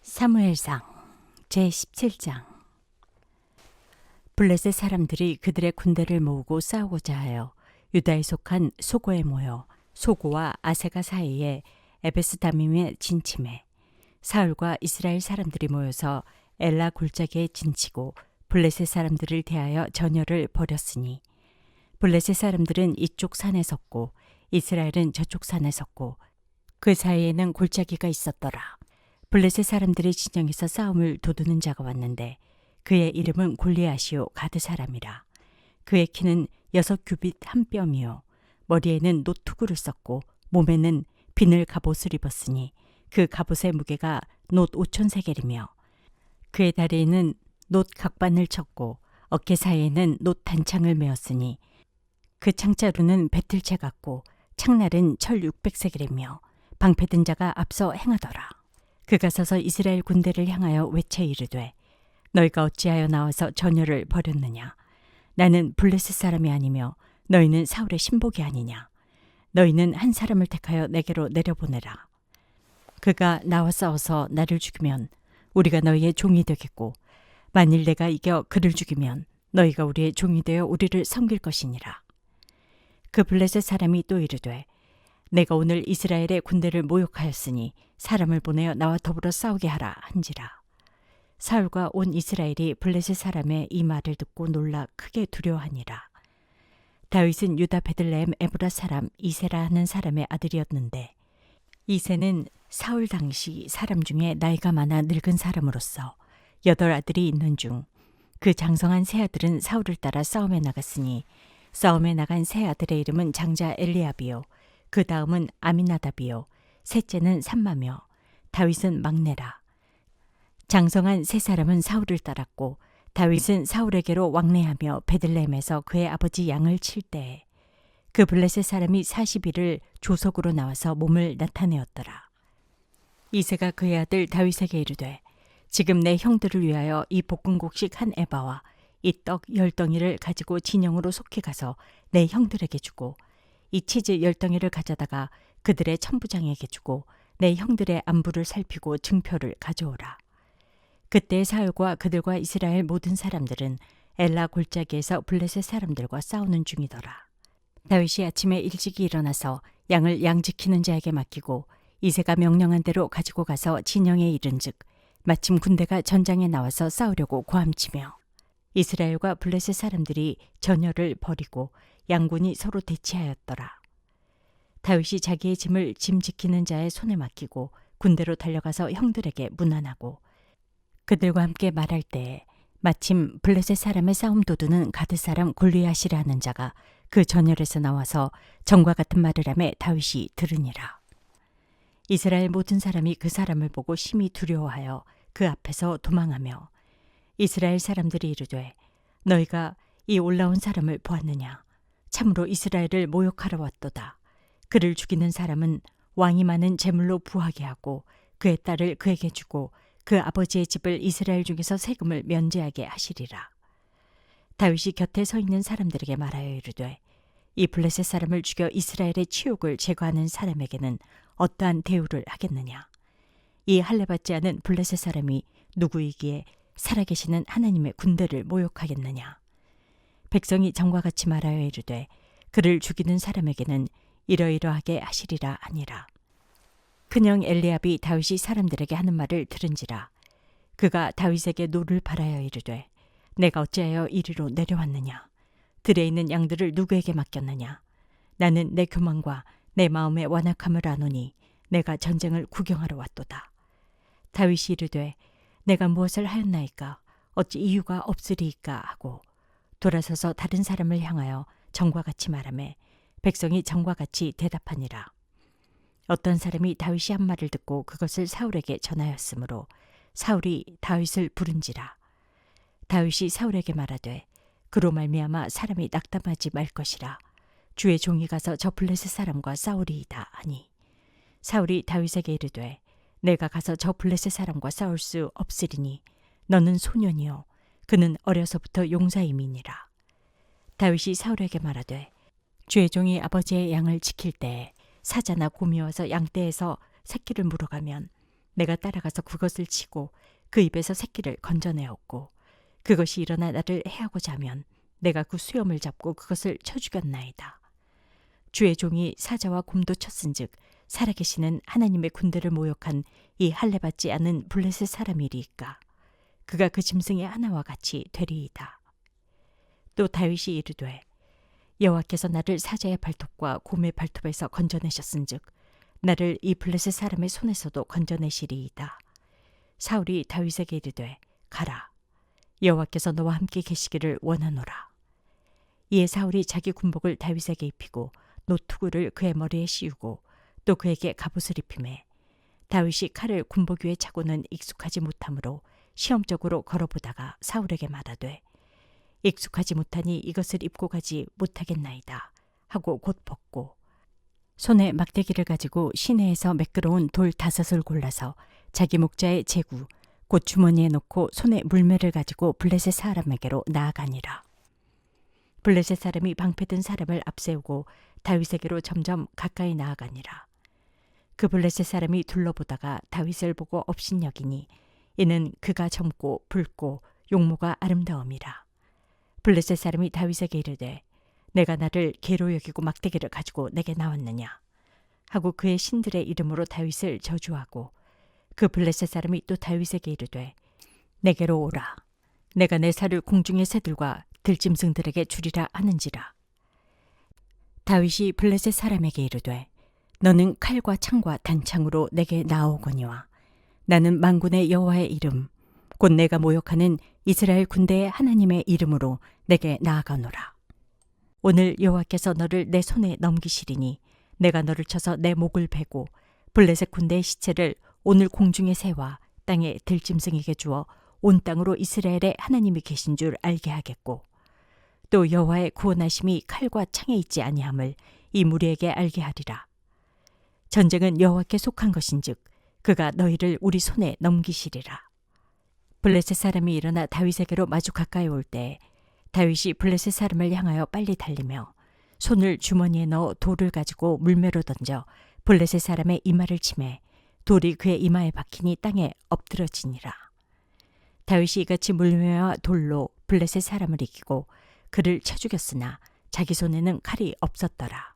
사무엘상 제17장. 블레셋 사람들이 그들의 군대를 모으고 싸우고자 하여 유다에 속한 소고에 모여 소고와 아세가 사이에 에베스다밈에 진침해 사울과 이스라엘 사람들이 모여서 엘라 골짜기에 진치고 블레셋 사람들을 대하여 전열을 벌였으니 블레셋 사람들은 이쪽 산에 섰고 이스라엘은 저쪽 산에 섰고 그 사이에는 골짜기가 있었더라. 블레셋 사람들의 진영에서 싸움을 도두는 자가 왔는데 그의 이름은 골리앗이요 가드 사람이라. 그의 키는 6규빗 한 뼘이요 머리에는 노투구를 썼고 몸에는 비늘 갑옷을 입었으니 그 갑옷의 무게가 놋 5,000세겔이며 그의 다리에는 놋 각반을 쳤고 어깨 사이에는 놋 단창을 메었으니 그 창자루는 배틀채 같고 창날은 철 600세겔이며 방패든 자가 앞서 행하더라. 그가 서서 이스라엘 군대를 향하여 외쳐 이르되 너희가 어찌하여 나와서 전열을 벌였느냐. 나는 블레셋 사람이 아니며 너희는 사울의 신복이 아니냐. 너희는 한 사람을 택하여 내게로 내려보내라. 그가 나와 싸워서 나를 죽이면 우리가 너희의 종이 되겠고 만일 내가 이겨 그를 죽이면 너희가 우리의 종이 되어 우리를 섬길 것이니라. 그 블레셋 사람이 또 이르되 내가 오늘 이스라엘의 군대를 모욕하였으니 사람을 보내어 나와 더불어 싸우게 하라 한지라. 사울과 온 이스라엘이 블레셋 사람의 이 말을 듣고 놀라 크게 두려워하니라. 다윗은 유다 베들레헴 에브라 사람 이세라 하는 사람의 아들이었는데 이세는 사울 당시 사람 중에 나이가 많아 늙은 사람으로서 8 아들이 있는 중 그 장성한 세 아들은 사울을 따라 싸움에 나갔으니 싸움에 나간 세 아들의 이름은 장자 엘리압이요 그 다음은 아미나답이요 셋째는 삼마며 다윗은 막내라. 장성한 세 사람은 사울을 따랐고 다윗은 사울에게로 왕래하며 베들레헴에서 그의 아버지 양을 칠 때에 그 블레셋 사람이 40일을 조석으로 나와서 몸을 나타내었더라. 이새가 그의 아들 다윗에게 이르되 지금 내 형들을 위하여 이 볶음곡식 한 에바와 이 떡 10덩이를 가지고 진영으로 속히 가서 내 형들에게 주고 이 치즈 10덩이를 가져다가 그들의 천부장에게 주고 내 형들의 안부를 살피고 증표를 가져오라. 그때 사울과 그들과 이스라엘 모든 사람들은 엘라 골짜기에서 블레셋 사람들과 싸우는 중이더라. 다윗이 아침에 일찍이 일어나서 양을 양 지키는 자에게 맡기고 이새가 명령한 대로 가지고 가서 진영에 이른즉 마침 군대가 전장에 나와서 싸우려고 고함치며 이스라엘과 블레셋 사람들이 전열을 벌이고 양군이 서로 대치하였더라. 다윗이 자기의 짐을 짐 지키는 자의 손에 맡기고 군대로 달려가서 형들에게 문안하고 그들과 함께 말할 때에 마침 블레셋 사람의 싸움 도두는 가드 사람 골리앗이라 하는 자가 그 전열에서 나와서 전과 같은 말을 하매 다윗이 들으니라. 이스라엘 모든 사람이 그 사람을 보고 심히 두려워하여 그 앞에서 도망하며 이스라엘 사람들이 이르되 너희가 이 올라온 사람을 보았느냐. 참으로 이스라엘을 모욕하러 왔도다. 그를 죽이는 사람은 왕이 많은 재물로 부하게 하고 그의 딸을 그에게 주고 그 아버지의 집을 이스라엘 중에서 세금을 면제하게 하시리라. 다윗이 곁에 서 있는 사람들에게 말하여 이르되 이 블레셋 사람을 죽여 이스라엘의 치욕을 제거하는 사람에게는 어떠한 대우를 하겠느냐. 이 할례받지 않은 블레셋 사람이 누구이기에 살아계시는 하나님의 군대를 모욕하겠느냐. 백성이 전과 같이 말하여 이르되 그를 죽이는 사람에게는 이러이러하게 하시리라 하니라. 큰형 엘리압이 다윗이 사람들에게 하는 말을 들은지라. 그가 다윗에게 노를 바라여 이르되 내가 어찌하여 이리로 내려왔느냐. 들에 있는 양들을 누구에게 맡겼느냐. 나는 내 교만과 내 마음의 완악함을 아노니 내가 전쟁을 구경하러 왔도다. 다윗이 이르되 내가 무엇을 하였나이까. 어찌 이유가 없으리이까 하고 돌아서서 다른 사람을 향하여 전과 같이 말하매 백성이 전과 같이 대답하니라. 어떤 사람이 다윗이 한 말을 듣고 그것을 사울에게 전하였으므로 사울이 다윗을 부른지라. 다윗이 사울에게 말하되 그로 말미암아 사람이 낙담하지 말 것이라. 주의 종이 가서 저 블레셋 사람과 싸우리이다 하니 사울이 다윗에게 이르되 내가 가서 저 블레셋 사람과 싸울 수 없으리니 너는 소년이요 그는 어려서부터 용사임이니라. 다윗이 사울에게 말하되 주의 종이 아버지의 양을 지킬 때에 사자나 곰이 와서 양떼에서 새끼를 물어가면 내가 따라가서 그것을 치고 그 입에서 새끼를 건져내었고 그것이 일어나 나를 해하고자 하면 내가 그 수염을 잡고 그것을 쳐 죽였나이다. 주의 종이 사자와 곰도 쳤은즉 살아계시는 하나님의 군대를 모욕한 이 할례받지 않은 블레셋 사람이리이까 그가 그 짐승의 하나와 같이 되리이다. 또 다윗이 이르되 여호와께서 나를 사자의 발톱과 곰의 발톱에서 건져내셨은즉 나를 이 블레셋 사람의 손에서도 건져내시리이다. 사울이 다윗에게 이르되 가라. 여호와께서 너와 함께 계시기를 원하노라. 이에 사울이 자기 군복을 다윗에게 입히고 노투구를 그의 머리에 씌우고 또 그에게 갑옷을 입히매 다윗이 칼을 군복 위에 차고는 익숙하지 못하므로 시험적으로 걸어보다가 사울에게 말하되 익숙하지 못하니 이것을 입고 가지 못하겠나이다 하고 곧 벗고 손에 막대기를 가지고 시내에서 매끄러운 돌 5을 골라서 자기 목자의 제구 곧 주머니에 넣고 손에 물매를 가지고 블레셋 사람에게로 나아가니라. 블레셋 사람이 방패든 사람을 앞세우고 다윗에게로 점점 가까이 나아가니라. 그 블레셋 사람이 둘러보다가 다윗을 보고 업신여기니 이는 그가 젊고 붉고 용모가 아름다움이라. 블레셋 사람이 다윗에게 이르되 내가 나를 개로 여기고 막대기를 가지고 내게 나왔느냐 하고 그의 신들의 이름으로 다윗을 저주하고 그 블레셋 사람이 또 다윗에게 이르되 내게로 오라. 내가 내 살을 공중의 새들과 들짐승들에게 주리라 하는지라. 다윗이 블레셋 사람에게 이르되 너는 칼과 창과 단창으로 내게 나오거니와 나는 만군의 여호와의 이름 곧 내가 모욕하는 이스라엘 군대의 하나님의 이름으로 내게 나아가노라. 오늘 여호와께서 너를 내 손에 넘기시리니 내가 너를 쳐서 내 목을 베고 블레셋 군대의 시체를 오늘 공중의 새와 땅의 들짐승에게 주어 온 땅으로 이스라엘의 하나님이 계신 줄 알게 하겠고 또 여호와의 구원하심이 칼과 창에 있지 아니함을 이 무리에게 알게 하리라. 전쟁은 여호와께 속한 것인즉 그가 너희를 우리 손에 넘기시리라. 블레셋 사람이 일어나 다윗에게로 마주 가까이 올 때 다윗이 블레셋 사람을 향하여 빨리 달리며 손을 주머니에 넣어 돌을 가지고 물매로 던져 블레셋 사람의 이마를 치매 돌이 그의 이마에 박히니 땅에 엎드러지니라. 다윗이 이같이 물매와 돌로 블레셋 사람을 이기고 그를 쳐 죽였으나 자기 손에는 칼이 없었더라.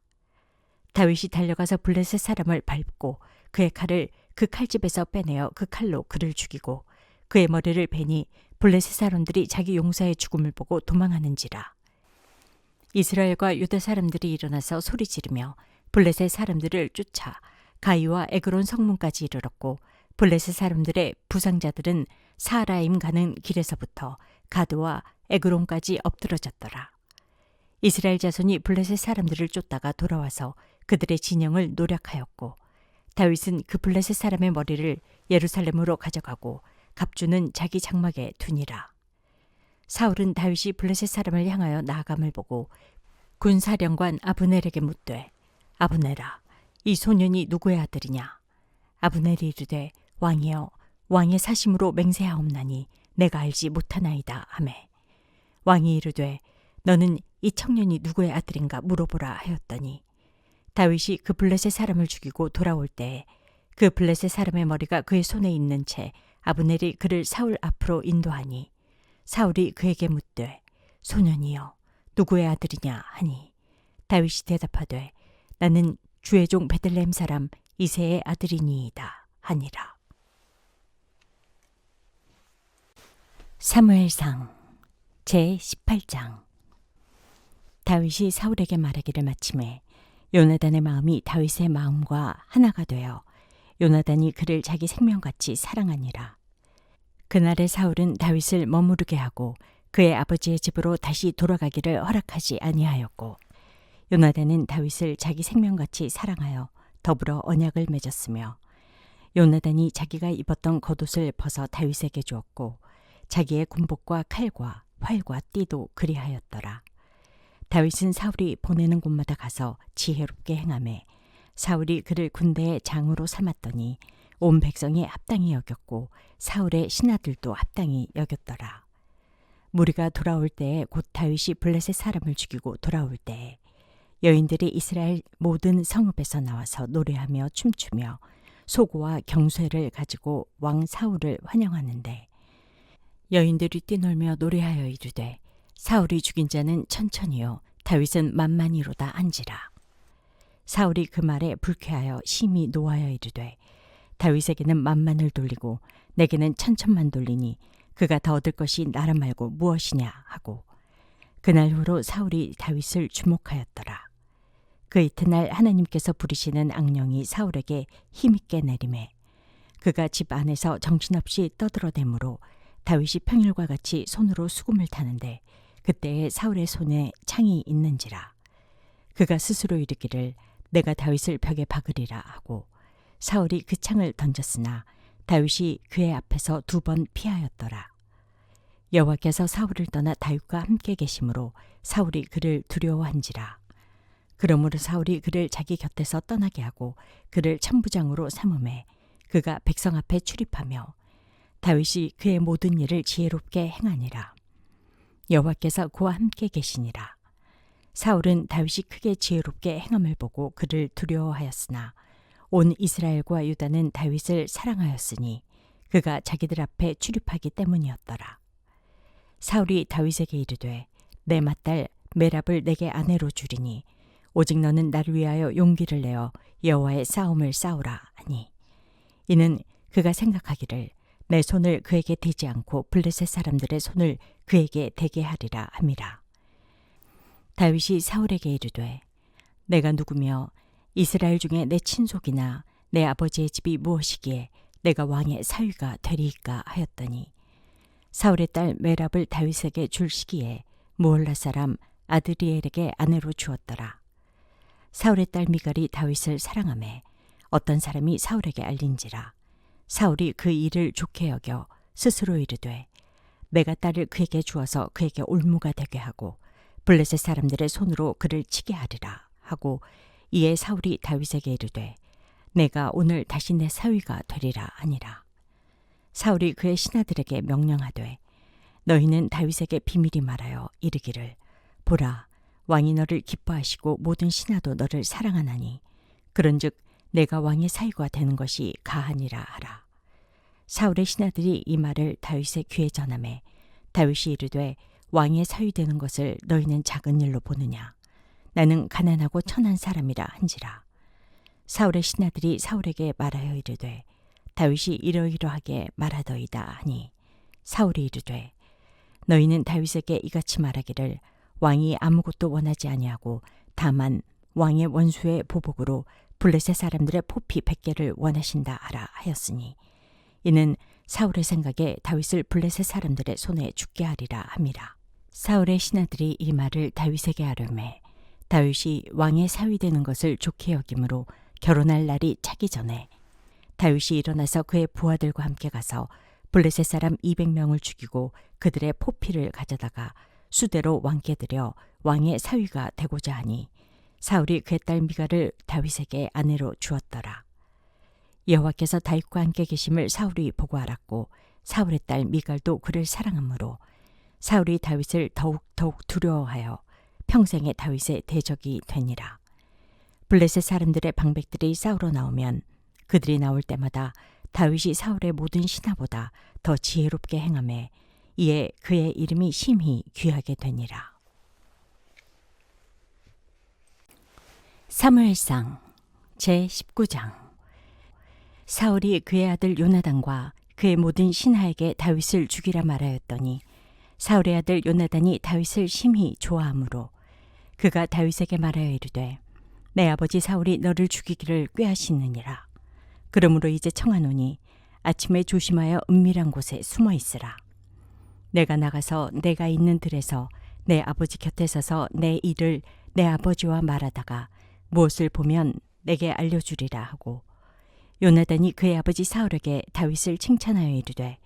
다윗이 달려가서 블레셋 사람을 밟고 그의 칼을 그 칼집에서 빼내어 그 칼로 그를 죽이고 그의 머리를 베니 블레셋 사람들이 자기 용사의 죽음을 보고 도망하는지라. 이스라엘과 유다 사람들이 일어나서 소리 지르며 블레셋 사람들을 쫓아 가이와 에그론 성문까지 이르렀고 블레셋 사람들의 부상자들은 사라임 가는 길에서부터 가드와 에그론까지 엎드러졌더라. 이스라엘 자손이 블레셋 사람들을 쫓다가 돌아와서 그들의 진영을 노략하였고 다윗은 그 블레셋 사람의 머리를 예루살렘으로 가져가고 갑주는 자기 장막에 두니라. 사울은 다윗이 블레셋 사람을 향하여 나아감을 보고 군사령관 아브넬에게 묻되 아브넬아 이 소년이 누구의 아들이냐. 아브넬이 이르되 왕이여 왕의 사심으로 맹세하옵나니 내가 알지 못하나이다 하매 왕이 이르되 너는 이 청년이 누구의 아들인가 물어보라 하였더니 다윗이 그 블레셋 사람을 죽이고 돌아올 때에 그 블레셋 사람의 머리가 그의 손에 있는 채 아브넬이 그를 사울 앞으로 인도하니 사울이 그에게 묻되 소년이여 누구의 아들이냐 하니 다윗이 대답하되 나는 주의 종 베들레헴 사람 이새의 아들이니이다 하니라. 사무엘상 제18장. 다윗이 사울에게 말하기를 마침에 요나단의 마음이 다윗의 마음과 하나가 되어 요나단이 그를 자기 생명같이 사랑하니라. 그날에 사울은 다윗을 머무르게 하고 그의 아버지의 집으로 다시 돌아가기를 허락하지 아니하였고 요나단은 다윗을 자기 생명같이 사랑하여 더불어 언약을 맺었으며 요나단이 자기가 입었던 겉옷을 벗어 다윗에게 주었고 자기의 군복과 칼과 활과 띠도 그리하였더라. 다윗은 사울이 보내는 곳마다 가서 지혜롭게 행하매 사울이 그를 군대의 장으로 삼았더니 온 백성이 합당히 여겼고 사울의 신하들도 합당히 여겼더라. 무리가 돌아올 때에 곧 다윗이 블레셋 사람을 죽이고 돌아올 때에 여인들이 이스라엘 모든 성읍에서 나와서 노래하며 춤추며 소고와 경쇠를 가지고 왕 사울을 환영하는데 여인들이 뛰놀며 노래하여 이르되 사울이 죽인 자는 천천히요 다윗은 만만히로다 한지라. 사울이 그 말에 불쾌하여 심히 노하여 이르되 다윗에게는 만만을 돌리고 내게는 천천만 돌리니 그가 더 얻을 것이 나라 말고 무엇이냐 하고 그날 후로 사울이 다윗을 주목하였더라. 그 이튿날 하나님께서 부리시는 악령이 사울에게 힘있게 내림에 그가 집 안에서 정신없이 떠들어대므로 다윗이 평일과 같이 손으로 수금을 타는데 그때에 사울의 손에 창이 있는지라. 그가 스스로 이르기를 내가 다윗을 벽에 박으리라 하고 사울이 그 창을 던졌으나 다윗이 그의 앞에서 2번 피하였더라. 여호와께서 사울을 떠나 다윗과 함께 계심으로 사울이 그를 두려워한지라. 그러므로 사울이 그를 자기 곁에서 떠나게 하고 그를 천부장으로 삼음해 그가 백성 앞에 출입하며 다윗이 그의 모든 일을 지혜롭게 행하니라. 여호와께서 그와 함께 계시니라. 사울은 다윗이 크게 지혜롭게 행함을 보고 그를 두려워하였으나 온 이스라엘과 유다는 다윗을 사랑하였으니 그가 자기들 앞에 출입하기 때문이었더라. 사울이 다윗에게 이르되 내 맏딸 메랍을 내게 아내로 주리니 오직 너는 나를 위하여 용기를 내어 여호와의 싸움을 싸우라 하니 이는 그가 생각하기를 내 손을 그에게 대지 않고 블레셋 사람들의 손을 그에게 대게 하리라 함이라. 다윗이 사울에게 이르되 내가 누구며 이스라엘 중에 내 친속이나 내 아버지의 집이 무엇이기에 내가 왕의 사위가 되리이까 하였더니 사울의 딸 메랍을 다윗에게 줄 시기에 무올라 사람 아드리엘에게 아내로 주었더라. 사울의 딸 미갈이 다윗을 사랑하매 어떤 사람이 사울에게 알린지라. 사울이 그 일을 좋게 여겨 스스로 이르되 내가 딸을 그에게 주어서 그에게 올무가 되게 하고 블레셋 사람들의 손으로 그를 치게 하리라 하고 이에 사울이 다윗에게 이르되 내가 오늘 다시 내 사위가 되리라 하니라. 사울이 그의 신하들에게 명령하되 너희는 다윗에게 비밀이 말하여 이르기를 보라 왕이 너를 기뻐하시고 모든 신하도 너를 사랑하나니 그런즉 내가 왕의 사위가 되는 것이 가하니라 하라. 사울의 신하들이 이 말을 다윗의 귀에 전하매 다윗이 이르되 왕의 사위 되는 것을 너희는 작은 일로 보느냐 나는 가난하고 천한 사람이라 한지라. 사울의 신하들이 사울에게 말하여 이르되 다윗이 이러이러하게 말하더이다 하니 사울이 이르되 너희는 다윗에게 이같이 말하기를 왕이 아무것도 원하지 아니하고 다만 왕의 원수의 보복으로 블레셋 사람들의 포피 100개를 원하신다 하라 하였으니 이는 사울의 생각에 다윗을 블레셋 사람들의 손에 죽게 하리라 함이라. 사울의 신하들이 이 말을 다윗에게 하려매 다윗이 왕의 사위 되는 것을 좋게 여김으로 결혼할 날이 차기 전에 다윗이 일어나서 그의 부하들과 함께 가서 블레셋 사람 200명을 죽이고 그들의 포피를 가져다가 수대로 왕께 드려 왕의 사위가 되고자 하니 사울이 그의 딸 미갈을 다윗에게 아내로 주었더라. 여호와께서 다윗과 함께 계심을 사울이 보고 알았고 사울의 딸 미갈도 그를 사랑하므로 사울이 다윗을 더욱 두려워하여 평생에 다윗의 대적이 되니라. 블레셋 사람들의 방백들이 싸우러 나오면 그들이 나올 때마다 다윗이 사울의 모든 신하보다 더 지혜롭게 행하매 이에 그의 이름이 심히 귀하게 되니라. 사무엘상 제19장. 사울이 그의 아들 요나단과 그의 모든 신하에게 다윗을 죽이라 말하였더니 사울의 아들 요나단이 다윗을 심히 좋아하므로 그가 다윗에게 말하여 이르되 내 아버지 사울이 너를 죽이기를 꾀하시느니라. 그러므로 이제 청하노니 아침에 조심하여 은밀한 곳에 숨어 있으라. 내가 나가서 내가 있는 들에서 내 아버지 곁에 서서 내 일을 내 아버지와 말하다가 무엇을 보면 내게 알려주리라 하고 요나단이 그의 아버지 사울에게 다윗을 칭찬하여 이르되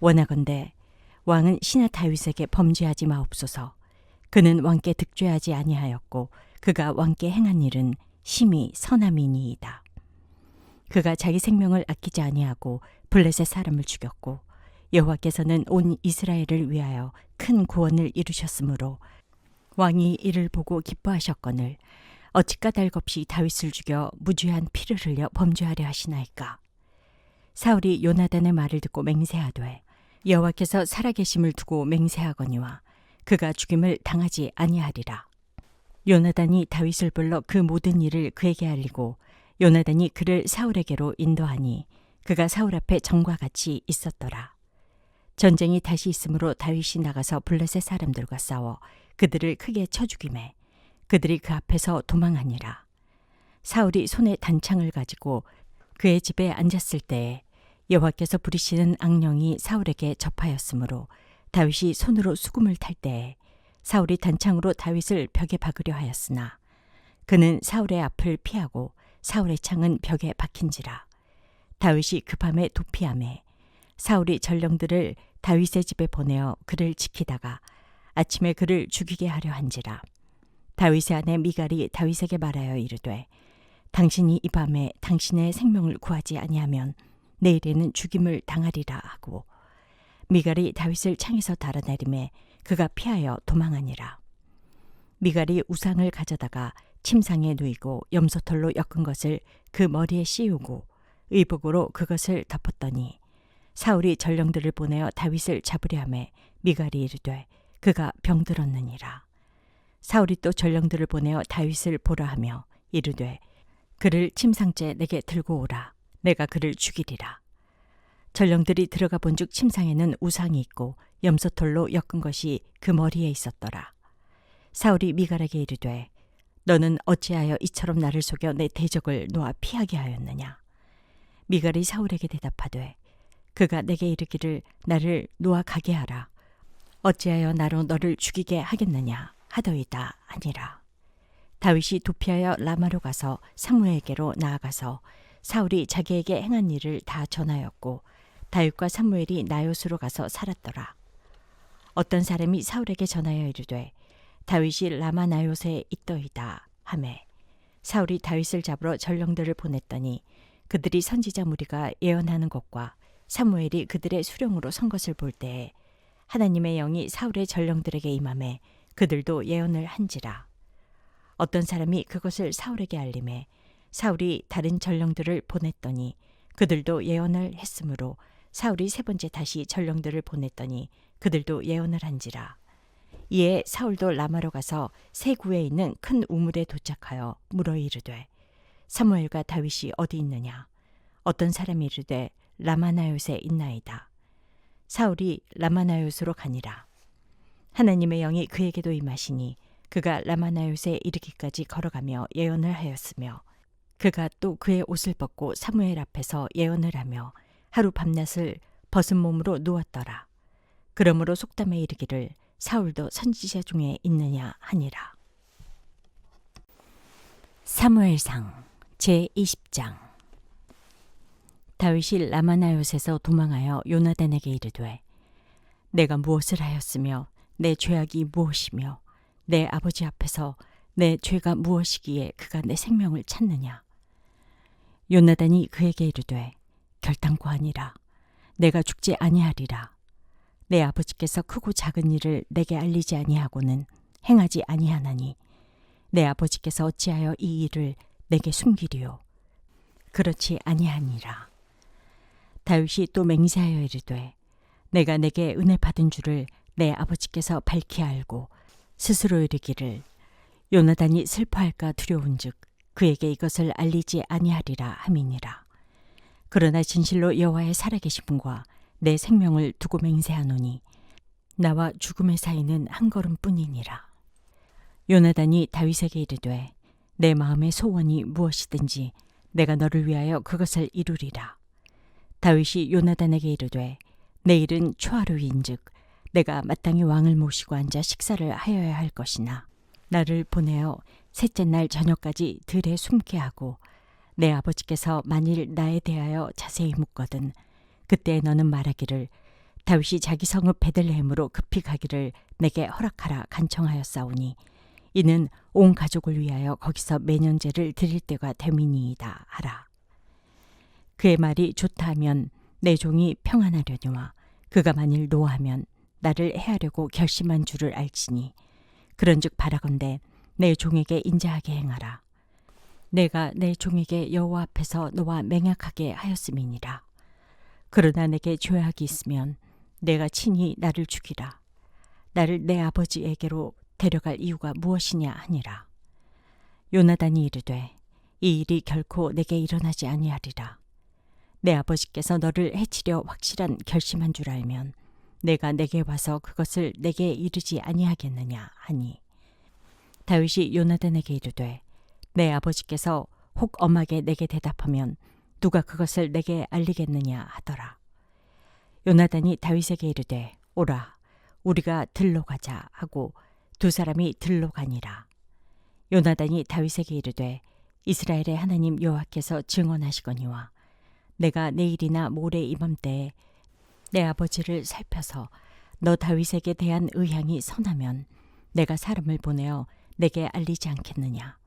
원하건대 왕은 신하 다윗에게 범죄하지 마옵소서. 그는 왕께 득죄하지 아니하였고 그가 왕께 행한 일은 심히 선함이니이다. 그가 자기 생명을 아끼지 아니하고 블레셋 사람을 죽였고 여호와께서는 온 이스라엘을 위하여 큰 구원을 이루셨으므로 왕이 이를 보고 기뻐하셨거늘 어찌 까닭없이 다윗을 죽여 무죄한 피를 흘려 범죄하려 하시나이까. 사울이 요나단의 말을 듣고 맹세하되 여호와께서 살아계심을 두고 맹세하거니와 그가 죽임을 당하지 아니하리라. 요나단이 다윗을 불러 그 모든 일을 그에게 알리고 요나단이 그를 사울에게로 인도하니 그가 사울 앞에 전과 같이 있었더라. 전쟁이 다시 있으므로 다윗이 나가서 블레셋 사람들과 싸워 그들을 크게 쳐 죽이매 그들이 그 앞에서 도망하니라. 사울이 손에 단창을 가지고 그의 집에 앉았을 때에 여호와께서 부리시는 악령이 사울에게 접하였으므로 다윗이 손으로 수금을 탈 때에 사울이 단창으로 다윗을 벽에 박으려 하였으나 그는 사울의 앞을 피하고 사울의 창은 벽에 박힌지라. 다윗이 그 밤에 도피하매 사울이 전령들을 다윗의 집에 보내어 그를 지키다가 아침에 그를 죽이게 하려 한지라. 다윗의 아내 미갈이 다윗에게 말하여 이르되 당신이 이 밤에 당신의 생명을 구하지 아니하면 내일에는 죽임을 당하리라 하고 미갈이 다윗을 창에서 달아내리매 그가 피하여 도망하니라. 미갈이 우상을 가져다가 침상에 누이고 염소털로 엮은 것을 그 머리에 씌우고 의복으로 그것을 덮었더니 사울이 전령들을 보내어 다윗을 잡으려 하매 미갈이 이르되 그가 병들었느니라. 사울이 또 전령들을 보내어 다윗을 보라 하며 이르되 그를 침상째 내게 들고 오라. 내가 그를 죽이리라. 전령들이 들어가 본즉 침상에는 우상이 있고 염소털로 엮은 것이 그 머리에 있었더라. 사울이 미갈에게 이르되 너는 어찌하여 이처럼 나를 속여 내 대적을 놓아 피하게 하였느냐. 미갈이 사울에게 대답하되 그가 내게 이르기를 나를 놓아 가게 하라. 어찌하여 나로 너를 죽이게 하겠느냐 하더이다 하니라. 다윗이 도피하여 라마로 가서 사무엘에게로 나아가서 사울이 자기에게 행한 일을 다 전하였고 다윗과 사무엘이 나요스로 가서 살았더라. 어떤 사람이 사울에게 전하여 이르되 다윗이 라마 나요스에 있더이다 하매 사울이 다윗을 잡으러 전령들을 보냈더니 그들이 선지자 무리가 예언하는 것과 사무엘이 그들의 수령으로 선 것을 볼 때에 하나님의 영이 사울의 전령들에게 임하매 그들도 예언을 한지라. 어떤 사람이 그것을 사울에게 알림해 사울이 다른 전령들을 보냈더니 그들도 예언을 했으므로 사울이 세 번째 다시 전령들을 보냈더니 그들도 예언을 한지라. 이에 사울도 라마로 가서 새 구에 있는 큰 우물에 도착하여 물어 이르되 사무엘과 다윗이 어디 있느냐. 어떤 사람이 이르되 라마나요스에 있나이다. 사울이 라마나요스로 가니라. 하나님의 영이 그에게도 임하시니 그가 라마나요스에 이르기까지 걸어가며 예언을 하였으며 그가 또 그의 옷을 벗고 사무엘 앞에서 예언을 하며 하루 밤낮을 벗은 몸으로 누웠더라. 그러므로 속담에 이르기를 사울도 선지자 중에 있느냐 하니라. 사무엘상 제20장. 다윗이 라마나요스에서 도망하여 요나단에게 이르되 내가 무엇을 하였으며 내 죄악이 무엇이며 내 아버지 앞에서 내 죄가 무엇이기에 그가 내 생명을 찾느냐. 요나단이 그에게 이르되 결단코 아니라. 내가 죽지 아니하리라. 내 아버지께서 크고 작은 일을 내게 알리지 아니하고는 행하지 아니하나니 내 아버지께서 어찌하여 이 일을 내게 숨기리요. 그렇지 아니하니라. 다윗이 또 맹세하여 이르되 내가 내게 은혜 받은 줄을 내 아버지께서 밝히 알고 스스로 이르기를 요나단이 슬퍼할까 두려운즉 그에게 이것을 알리지 아니하리라 함이니라. 그러나 진실로 여호와의 살아계심과 내 생명을 두고 맹세하노니 나와 죽음의 사이는 한 걸음뿐이니라. 요나단이 다윗에게 이르되 내 마음의 소원이 무엇이든지 내가 너를 위하여 그것을 이루리라. 다윗이 요나단에게 이르되 내일은 초하루인즉 내가 마땅히 왕을 모시고 앉아 식사를 하여야 할 것이나 나를 보내어 셋째 날 저녁까지 들에 숨게 하고 내 아버지께서 만일 나에 대하여 자세히 묻거든 그때 너는 말하기를 다윗이 자기 성읍 베들레헴으로 급히 가기를 내게 허락하라 간청하였사오니 이는 온 가족을 위하여 거기서 매년제를 드릴 때가 됨이니이다 하라. 그의 말이 좋다 하면 내 종이 평안하려니와 그가 만일 노하면 나를 해하려고 결심한 줄을 알지니 그런즉 바라건대 내 종에게 인자하게 행하라. 내가 내 종에게 여호와 앞에서 너와 맹약하게 하였음이니라. 그러나 내게 죄악이 있으면 내가 친히 나를 죽이라. 나를 내 아버지에게로 데려갈 이유가 무엇이냐 하니라. 요나단이 이르되 이 일이 결코 내게 일어나지 아니하리라. 내 아버지께서 너를 해치려 확실한 결심한 줄 알면 내가 내게 와서 그것을 내게 이르지 아니하겠느냐 하니, 다윗이 요나단에게 이르되 내 아버지께서 혹 엄하게 내게 대답하면 누가 그것을 내게 알리겠느냐 하더라. 요나단이 다윗에게 이르되 오라, 우리가 들로 가자 하고 두 사람이 들로 가니라. 요나단이 다윗에게 이르되 이스라엘의 하나님 여호와께서 증언하시거니와 내가 내일이나 모레 이맘때에 내 아버지를 살펴서 너 다윗에게 대한 의향이 선하면 내가 사람을 보내어 내게 알리지 않겠느냐.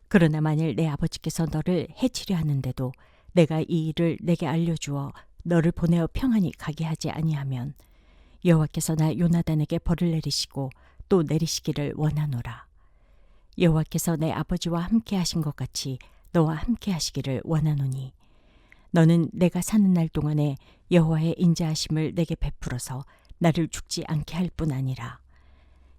그러나 만일 내 아버지께서 너를 해치려 하는데도 내가 이 일을 내게 알려주어 너를 보내어 평안히 가게 하지 아니하면 여호와께서 나 요나단에게 벌을 내리시고 또 내리시기를 원하노라. 여호와께서 내 아버지와 함께 하신 것 같이 너와 함께 하시기를 원하노니 너는 내가 사는 날 동안에 여호와의 인자하심을 내게 베풀어서 나를 죽지 않게 할 뿐 아니라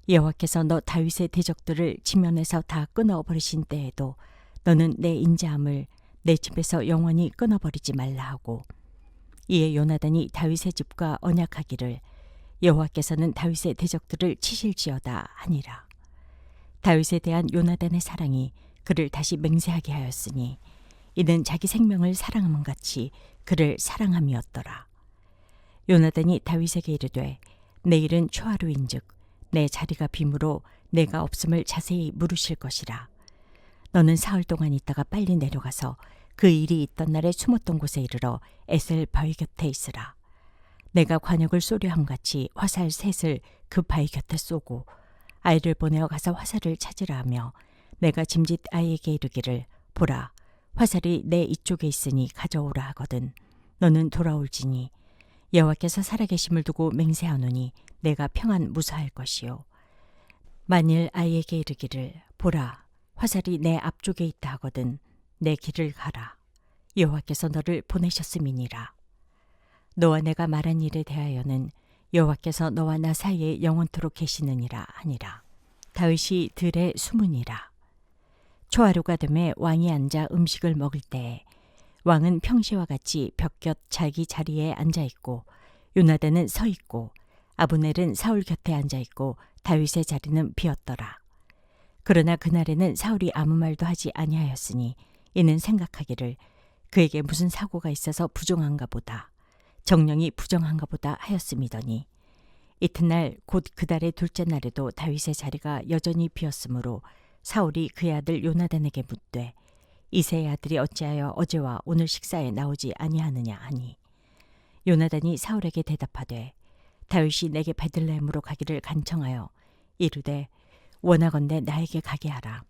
여호와께서 너 다윗의 대적들을 지면에서 다 끊어버리신 때에도 너는 내 인자함을 내 집에서 영원히 끊어버리지 말라 하고, 이에 요나단이 다윗의 집과 언약하기를 여호와께서는 다윗의 대적들을 치실지어다 하니라. 다윗에 대한 요나단의 사랑이 그를 다시 맹세하게 하였으니 이는 자기 생명을 사랑함 같이 그를 사랑함이었더라. 요나단이 다윗에게 이르되 내일은 초하루인즉 내 자리가 빔으로 내가 없음을 자세히 물으실 것이라. 너는 사흘 동안 있다가 빨리 내려가서 그 일이 있던 날에 숨었던 곳에 이르러 에셀 바위 곁에 있으라. 내가 관역을 쏘려 함같이 화살 셋을 그 바위 곁에 쏘고 아이를 보내어 가서 화살을 찾으라 하며 내가 짐짓 아이에게 이르기를 보라, 화살이 내 이쪽에 있으니 가져오라 하거든 너는 돌아올지니 여호와께서 살아계심을 두고 맹세하노니 내가 평안 무사할 것이요. 만일 아이에게 이르기를 보라, 화살이 내 앞쪽에 있다 하거든 내 길을 가라. 여호와께서 너를 보내셨음이니라. 너와 내가 말한 일에 대하여는 여호와께서 너와 나 사이에 영원토록 계시느니라 하니라. 다윗이 들에 숨으니라. 초하루가 되매 왕이 앉아 음식을 먹을 때에 왕은 평시와 같이 벽곁 자기 자리에 앉아 있고 요나단은 서 있고 아브넬은 사울 곁에 앉아 있고 다윗의 자리는 비었더라. 그러나 그날에는 사울이 아무 말도 하지 아니하였으니 이는 생각하기를 그에게 무슨 사고가 있어서 부정한가 보다, 정령이 부정한가 보다 하였음이더니, 이튿날 곧 그 달의 둘째 날에도 다윗의 자리가 여전히 비었으므로 사울이 그의 아들 요나단에게 묻되 이새의 아들이 어찌하여 어제와 오늘 식사에 나오지 아니하느냐 하니, 요나단이 사울에게 대답하되 다윗이 내게 베들레헴으로 가기를 간청하여 이르되 원하건대 나에게 가게 하라.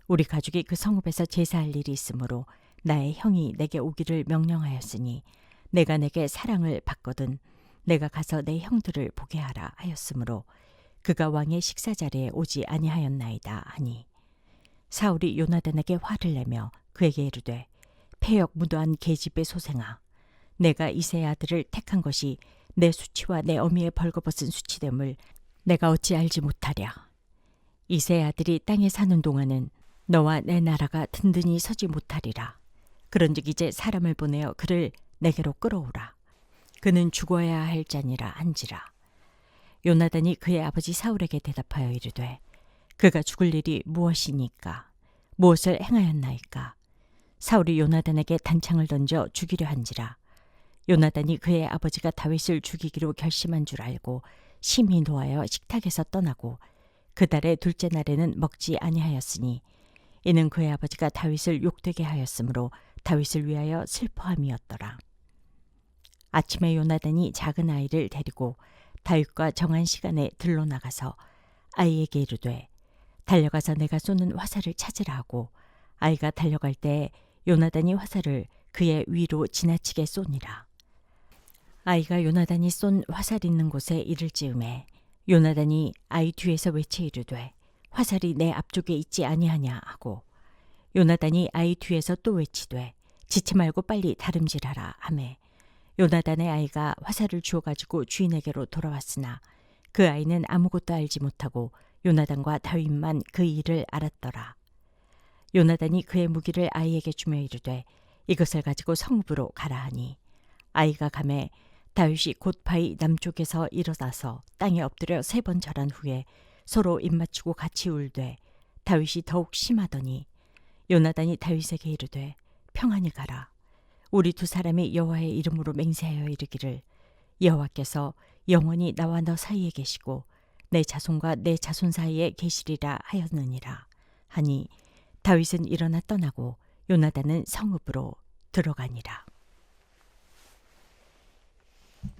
우리 가족이 그 성읍에서 제사할 일이 있으므로 나의 형이 내게 오기를 명령하였으니 내가 내게 사랑을 받거든 내가 가서 내 형들을 보게 하라 하였으므로 그가 왕의 식사 자리에 오지 아니하였나이다 하니, 사울이 요나단에게 화를 내며 그에게 이르되 패역 무도한 계집의 소생아, 내가 이새의 아들을 택한 것이 내 수치와 내 어미의 벌거벗은 수치됨을 내가 어찌 알지 못하랴. 이새의 아들이 땅에 사는 동안은 너와 내 나라가 든든히 서지 못하리라. 그런즉 이제 사람을 보내어 그를 내게로 끌어오라. 그는 죽어야 할 자니라 한지라. 요나단이 그의 아버지 사울에게 대답하여 이르되 그가 죽을 일이 무엇이니까? 무엇을 행하였나이까? 사울이 요나단에게 단창을 던져 죽이려 한지라. 요나단이 그의 아버지가 다윗을 죽이기로 결심한 줄 알고 심히 노하여 식탁에서 떠나고 그 달의 둘째 날에는 먹지 아니하였으니 이는 그의 아버지가 다윗을 욕되게 하였으므로 다윗을 위하여 슬퍼함이었더라. 아침에 요나단이 작은 아이를 데리고 다윗과 정한 시간에 들러 나가서 아이에게 이르되 달려가서 내가 쏘는 화살을 찾으라 하고, 아이가 달려갈 때에 요나단이 화살을 그의 위로 지나치게 쏘니라. 아이가 요나단이 쏜 화살 있는 곳에 이를 즈음에 요나단이 아이 뒤에서 외쳐 이르되 화살이 내 앞쪽에 있지 아니하냐 하고, 요나단이 아이 뒤에서 또 외치되 지체 말고 빨리 다름질하라 하매 요나단의 아이가 화살을 주워 가지고 주인에게로 돌아왔으나 그 아이는 아무것도 알지 못하고 요나단과 다윗만 그 일을 알았더라. 요나단이 그의 무기를 아이에게 주며 이르되 이것을 가지고 성읍으로 가라 하니 아이가 가매 다윗이 곧바이 남쪽에서 일어나서 땅에 엎드려 3번 절한 후에 서로 입맞추고 같이 울되 다윗이 더욱 심하더니 요나단이 다윗에게 이르되 평안히 가라. 우리 두 사람이 여호와의 이름으로 맹세하여 이르기를 여호와께서 영원히 나와 너 사이에 계시고 내 자손과 내 자손 사이에 계시리라 하였느니라 하니 다윗은 일어나 떠나고 요나단은 성읍으로 들어가니라.